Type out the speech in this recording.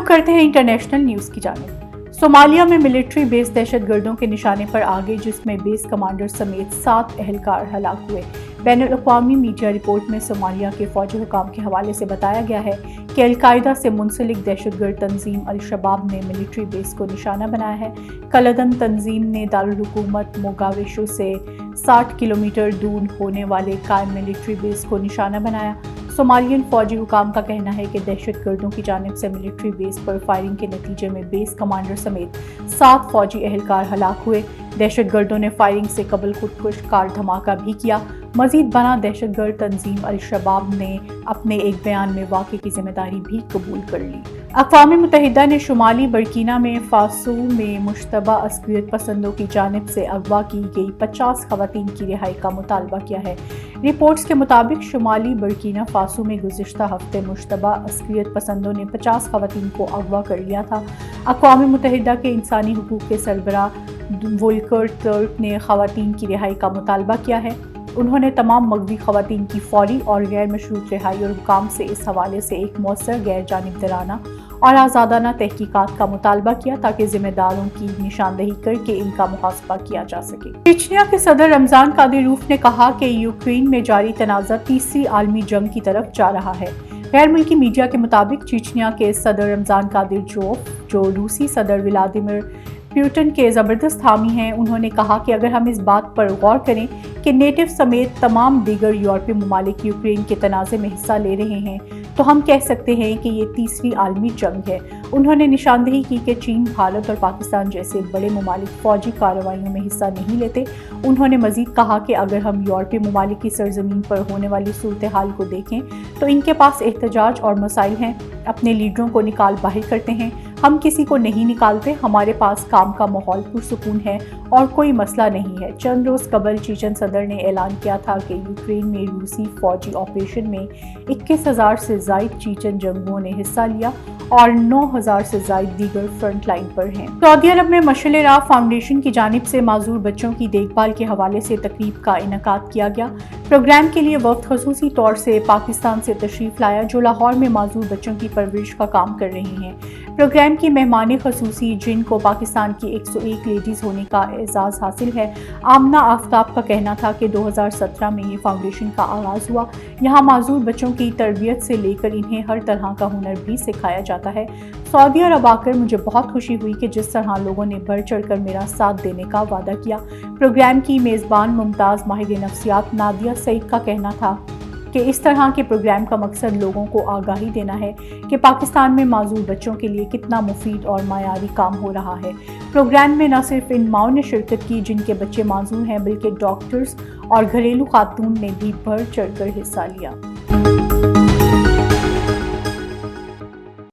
रुख करते हैं इंटरनेशनल न्यूज़ की जानिब। सोमालिया में मिलिट्री बेस दहशत गर्दों के निशाने पर आ गई, जिसमें बेस कमांडर समेत 7 एहलकार हलाक हुए। बैनुल-अक़वामी मीडिया रिपोर्ट में सोमालिया के फौजी हुकाम के हवाले से बताया गया है कि अल-कायदा से मुंसलिक दहशतगर्द तंजीम अल-शबाब ने मिलिट्री बेस को निशाना बनाया है। कलअदम तंजीम ने दारुल हुकूमत मोगादिशु से 60 किलोमीटर दूर होने वाले कायम मिलिट्री बेस को निशाना बनाया। सोमालियन फौजी हुकाम का कहना है कि दहशत गर्दों की जानिब से मिलिट्री बेस पर फायरिंग के नतीजे में बेस कमांडर समेत 7 फौजी एहलकार हलाक हुए। दहशत गर्दों ने फायरिंग से कबल खुदकुश कार धमाका भी किया। मजीद बना दहशतगर्द तंजीम अल-शबाब ने अपने एक बयान में वाक़े की जिम्मेदारी भी कबूल कर ली। अक़वाम मुत्तहिदा ने शुमाली बर्कीना में फासो में मुश्तबा अस्करियत पसंदों की जानिब से अगवा की गई 50 खवातीन की रिहाई का मुतालबा किया है। रिपोर्ट्स के मुताबिक शुमाली बर्कीना फासो में गुज़िश्ता हफ्ते मुश्तबा अस्करियत पसंदों ने 50 खवातीन को अगवा कर लिया था। अक़वाम मुत्तहिदा के इंसानी हुकूक़ के सरबराह वोल्कर टर्क ने खवातीन की रिहाई का मुतालबा किया है। उन्होंने तमाम मग़वी खवातीन की फौरी और गैर मशरूत रिहाई और हुकाम से इस हवाले से एक मौसर गैर जानिबदाराना और आज़ादाना तहकीकात का मुतालबा किया, ताकि ज़िम्मेदारों की निशानदही करके इनका मुहासबा किया जा सके। चीचनिया के सदर रमज़ान कादिरोफ ने कहा कि यूक्रेन में जारी तनाज़ा तीसरी आलमी जंग की तरफ जा रहा है। गैर मुल्की मीडिया के मुताबिक चीचनिया के सदर रमज़ान कादिरोफ, जो रूसी सदर व्लादिमीर पुतिन के ज़बरदस्त हामी हैं, उन्होंने कहा कि अगर हम इस बात पर गौर करें कि नेटो समेत तमाम दीगर यूरोपीय ममालिक यूक्रेन के तनाज़े में हिस्सा ले रहे हैं, तो हम कह सकते हैं कि ये तीसरी आलमी जंग है। उन्होंने निशानदेही की कि चीन, भारत और पाकिस्तान जैसे बड़े ममालिक फ़ौजी कार्रवाइयों में हिस्सा नहीं लेते। उन्होंने मज़ीद कहा कि अगर हम यूरोपीय ममालिक की सरजमीन पर होने वाली सूरत हाल को देखें तो इनके पास एहतजाज और मसाइल हैं, अपने लीडरों को निकाल बाहर करते हैं। हम किसी को नहीं निकालते, हमारे पास काम का माहौल पुरसुकून है और कोई मसला नहीं है। चंद रोज़ कबल चीचन सदर ने ऐलान किया था कि यूक्रेन में रूसी फौजी ऑपरेशन में 21,000 से ज़ायद चीचन जंगुओं ने हिस्सा लिया और 9,000 से ज़ायद दीगर फ्रंट लाइन पर हैं। सऊदी अरब में मशअल राह फाउंडेशन की जानिब से माजूर बच्चों की देखभाल के हवाले से तकरीब का इनेकाद किया गया। प्रोग्राम के लिए वफ़द खसूसी तौर से पाकिस्तान से तशरीफ़ लाया, जो लाहौर में माजूर बच्चों की परवरिश का काम कर रहे हैं। प्रोग्राम की मेहमान खसूसी, जिनको पाकिस्तान की 101 लेडीज़ होने का एजाज़ हासिल है, आमना आफ्ताब का कहना था कि 2017 में ये फाउंडेशन का आगाज़ हुआ। यहाँ माजूर बच्चों की तरबियत से लेकर इन्हें हर तरह का हुनर भी सिखाया जाता है। सऊदी अरब आकर मुझे बहुत खुशी हुई कि जिस तरह लोगों ने बढ़ चढ़ कर मेरा साथ देने का वादा किया। प्रोग्राम की मेज़बान मुमताज़ माहिर नफ्सियात नादिया सईद का कहना था कि इस तरह के प्रोग्राम का मकसद लोगों को आगाही देना है कि पाकिस्तान में माजूर बच्चों के लिए कितना मुफीद और मायारी काम हो रहा है। प्रोग्राम में न सिर्फ इन माओं ने शिरकत की जिनके बच्चे माजूर हैं, बल्कि डॉक्टर्स और घरेलू खातून ने भी बढ़ चढ़ कर हिस्सा लिया।